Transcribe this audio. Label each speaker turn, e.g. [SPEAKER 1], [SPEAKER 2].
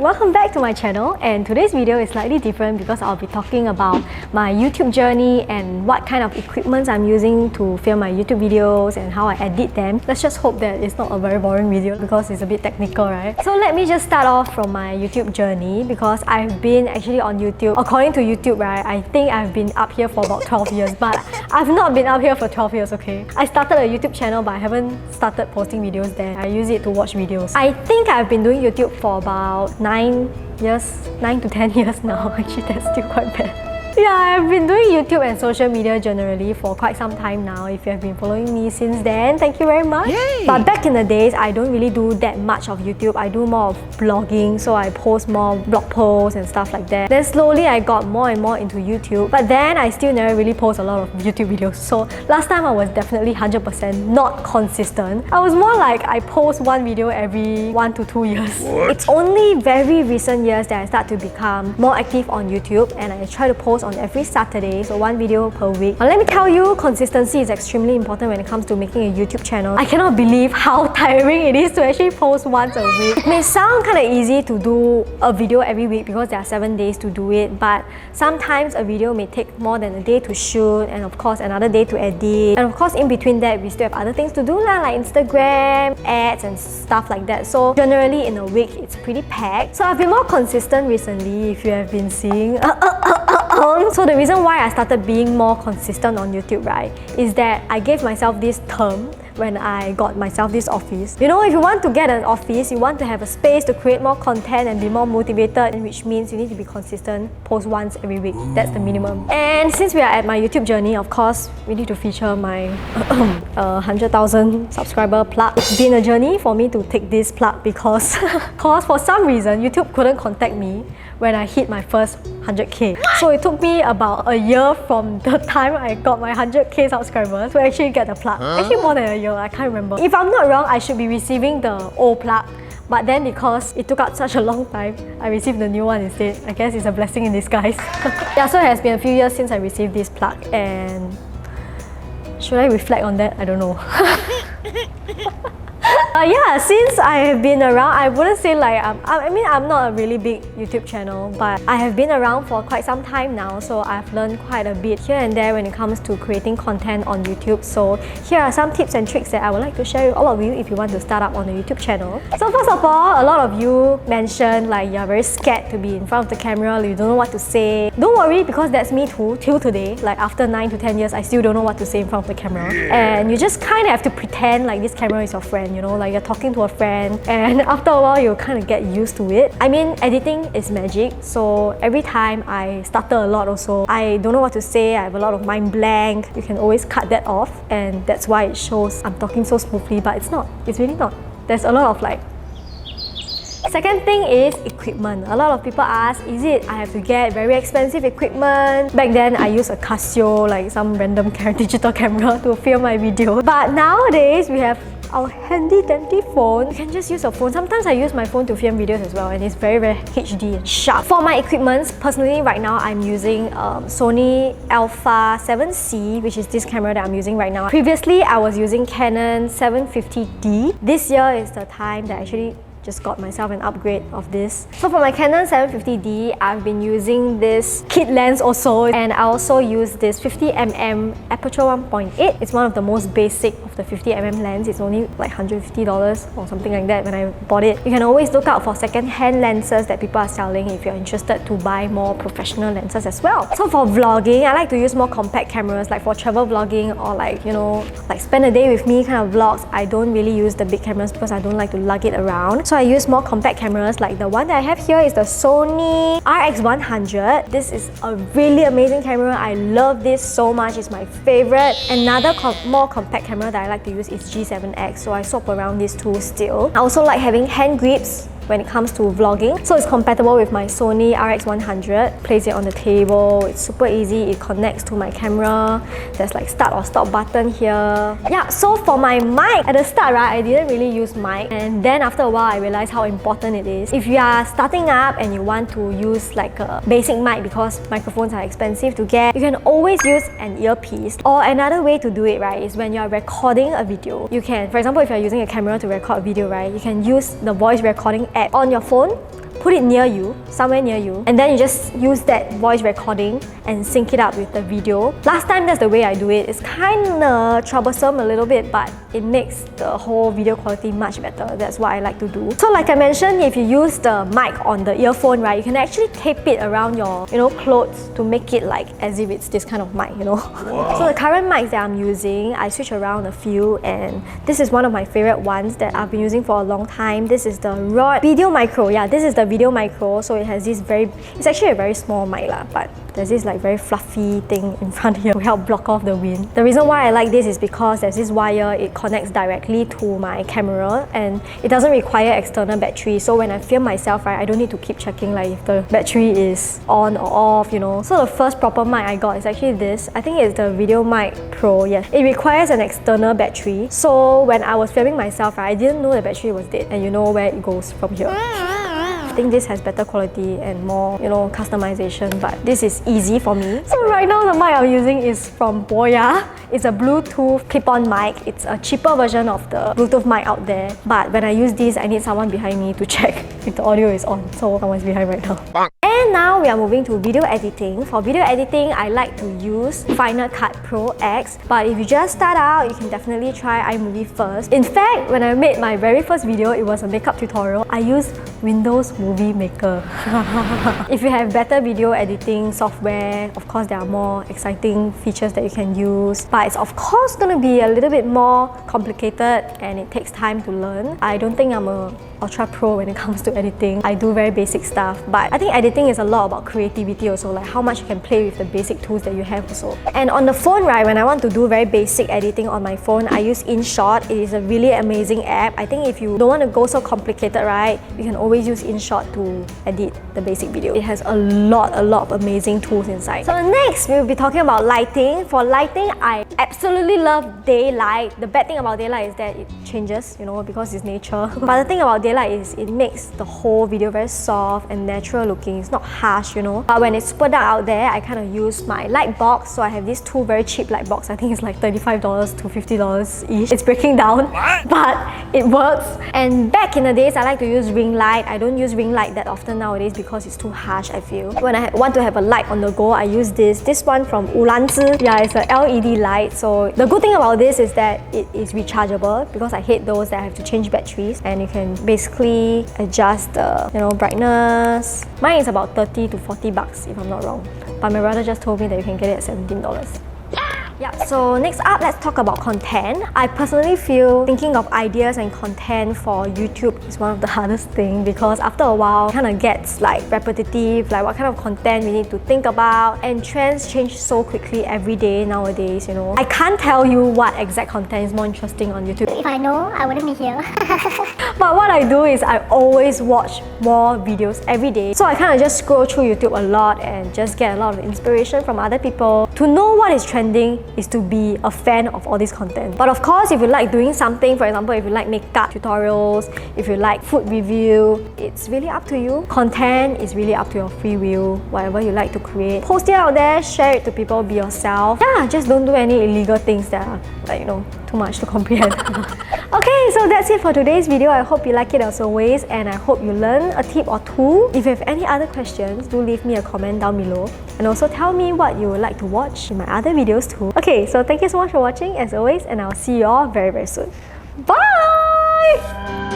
[SPEAKER 1] welcome back to my channel, and today's video is slightly different because I'll be talking about my YouTube journey and what kind of equipment I'm using to film my YouTube videos and how I edit them. Let's just hope that it's not a very boring video because it's a bit technical, right? So let me just start off from my YouTube journey because I've been actually on YouTube. According to YouTube, right, I think I've been up here for about 12 years, but I've not been up here for 12 years, okay? I started a YouTube channel, but I haven't started posting videos there. I use it to watch videos. I think I've been doing YouTube for about 9 to 10 years now. Actually, that's still quite bad. Yeah, I've been doing YouTube and social media generally for quite some time now. If you have been following me since then, thank you very much. Yay! But back in the days, I don't really do that much of YouTube. I do more of vlogging, so I post more blog posts and stuff like that. Then slowly I got more and more into YouTube, but then I still never really post a lot of YouTube videos. So last time I was definitely 100% not consistent. I was more like I post one video every 1 to 2 years. What? It's only very recent years that I start to become more active on YouTube, and I try to post on every Saturday, so one video per week. Let me tell you, consistency is extremely important when it comes to making a YouTube channel. I cannot believe how tiring it is to actually post once a week. It may sound kind of easy to do a video every week because there are 7 days to do it, but sometimes a video may take more than a day to shoot, and of course another day to edit, and of course in between that we still have other things to do like Instagram, ads and stuff like that. So generally in a week it's pretty packed. So I've been more consistent recently, if you have been seeing. So the reason why I started being more consistent on YouTube, right, is that I gave myself this term when I got myself this office. You know, if you want to get an office, you want to have a space to create more content and be more motivated, which means you need to be consistent, post once every week. That's the minimum. And since we are at my YouTube journey, of course, we need to feature my 100,000 subscriber plug. It's been a journey for me to take this plug because for some reason, YouTube couldn't contact me when I hit my first 100k. So it took me about a year from the time I got my 100k subscribers to actually get the plug. Actually more than a year, I can't remember. If I'm not wrong, I should be receiving the old plug. But then because it took out such a long time, I received the new one instead. I guess it's a blessing in disguise. Yeah, so it has been a few years since I received this plug, and should I reflect on that? I don't know. Yeah, since I have been around, I wouldn't say like I'm not a really big YouTube channel, but I have been around for quite some time now, so I've learned quite a bit here and there when it comes to creating content on YouTube. So here are some tips and tricks that I would like to share with all of you if you want to start up on a YouTube channel. So first of all, a lot of you mentioned like you're very scared to be in front of the camera, you don't know what to say. Don't worry, because that's me too, till today. Like after 9 to 10 years, I still don't know what to say in front of the camera. And you just kind of have to pretend like this camera is your friend, you know, like you're talking to a friend, and after a while you kind of get used to it. I mean, editing is magic, so every time I stutter a lot also, I don't know what to say, I have a lot of mind blank. You can always cut that off, and that's why it shows I'm talking so smoothly, but it's not. It's really not. There's a lot of like... Second thing is equipment. A lot of people ask, is it I have to get very expensive equipment? Back then, I used a Casio, like some random digital camera to film my video. But nowadays, we have our handy dandy phone. You can just use a phone. Sometimes I use my phone to film videos as well, and it's very HD and sharp. For my equipment, personally right now I'm using Sony Alpha 7C, which is this camera that I'm using right now. Previously I was using Canon 750D. This year is the time that I actually just got myself an upgrade of this. So for my Canon 750D, I've been using this kit lens also, and I also use this 50mm aperture 1.8. It's one of the most basic of the 50mm lens. It's only like $150 or something like that when I bought it. You can always look out for second-hand lenses that people are selling if you're interested to buy more professional lenses as well. So for vlogging, I like to use more compact cameras, like for travel vlogging or like, you know, like spend a day with me kind of vlogs. I don't really use the big cameras because I don't like to lug it around. So I use more compact cameras, like the one that I have here is the Sony RX100. This is a really amazing camera. I love this so much. It's my favorite. Another more compact camera that I like to use is G7X, so I swap around these two still. I also like having hand grips when it comes to vlogging. So it's compatible with my Sony RX100. Place it on the table, it's super easy, it connects to my camera. There's like start or stop button here. Yeah, so for my mic, at the start, right, I didn't really use mic, and then after a while I realized how important it is. If you are starting up and you want to use like a basic mic, because microphones are expensive to get, you can always use an earpiece. Or another way to do it, right, is when you're recording a video. You can, for example, if you're using a camera to record a video, right, you can use the voice recording app app on your phone, put it near you, somewhere near you, and then you just use that voice recording and sync it up with the video. Last time, that's the way I do it. It's kinda troublesome a little bit, but it makes the whole video quality much better. That's what I like to do. So like I mentioned, if you use the mic on the earphone, right, you can actually tape it around your, clothes to make it like as if it's this kind of mic, Wow. So the current mics that I'm using, I switch around a few, and this is one of my favorite ones that I've been using for a long time. This is the Rode Video Micro. Yeah, this is the Video Micro, so it has this it's actually a very small mic lah, but there's this like very fluffy thing in front here to help block off the wind. The reason why I like this is because there's this wire, it connects directly to my camera and it doesn't require external battery. So when I film myself, right, I don't need to keep checking like if the battery is on or off, So the first proper mic I got is actually this. I think it's the Video Mic Pro, yes. It requires an external battery. So when I was filming myself, right, I didn't know the battery was dead, and you know where it goes from here. I think this has better quality and more, customization, but this is easy for me. So right now the mic I'm using is from Boya. It's a Bluetooth clip-on mic. It's a cheaper version of the Bluetooth mic out there. But when I use this, I need someone behind me to check if the audio is on. So someone's behind right now. And now we are moving to video editing. For video editing, I like to use Final Cut Pro X. But if you just start out, you can definitely try iMovie first. In fact, when I made my very first video, it was a makeup tutorial. I used Windows Movie Maker. If you have better video editing software, of course there are more exciting features that you can use. But it's of course going to be a little bit more complicated and it takes time to learn. I don't think I'm a ultra pro when it comes to editing. I do very basic stuff, but I think editing is a lot about creativity also, like how much you can play with the basic tools that you have also. And on the phone, right, when I want to do very basic editing on my phone, I use InShot. It is a really amazing app. I think if you don't want to go so complicated, right, you can always use InShot to edit the basic video. It has a lot of amazing tools inside. So next, we'll be talking about lighting. For lighting, I absolutely love daylight. The bad thing about daylight is that it changes, because it's nature. But the thing about daylight is it makes the whole video very soft and natural looking. It's not harsh, But when it's super dark out there, I kind of use my light box. So I have these two very cheap light box. I think it's like $35 to $50 each. It's breaking down, but it works. And back in the days, I like to use ring light. I don't use ring light that often nowadays because it's too harsh, I feel. When I want to have a light on the go, I use this one from Ulanzi. Yeah, it's a LED light. So the good thing about this is that it is rechargeable, because I hate those that I have to change batteries, and you can basically adjust the brightness. Mine is about 30 to 40 bucks if I'm not wrong, but my brother just told me that you can get it at $17. Yeah, so next up, let's talk about content. I personally feel thinking of ideas and content for YouTube is one of the hardest things, because after a while, it kind of gets like repetitive, like what kind of content we need to think about, and trends change so quickly every day nowadays, I can't tell you what exact content is more interesting on YouTube.
[SPEAKER 2] If I know, I wouldn't be here.
[SPEAKER 1] But what I do is I always watch more videos every day. So I kind of just scroll through YouTube a lot and just get a lot of inspiration from other people. To know what is trending is to be a fan of all this content. But of course, if you like doing something, for example, if you like makeup tutorials, if you like food review, it's really up to you. Content is really up to your free will, whatever you like to create. Post it out there, share it to people, be yourself. Yeah, just don't do any illegal things that are like, too much to comprehend. Okay, so that's it for today's video. I hope you like it as always, and I hope you learn a tip or two. If you have any other questions, do leave me a comment down below, and also tell me what you would like to watch in my other videos too. Okay, so thank you so much for watching as always, and I'll see you all very soon. Bye!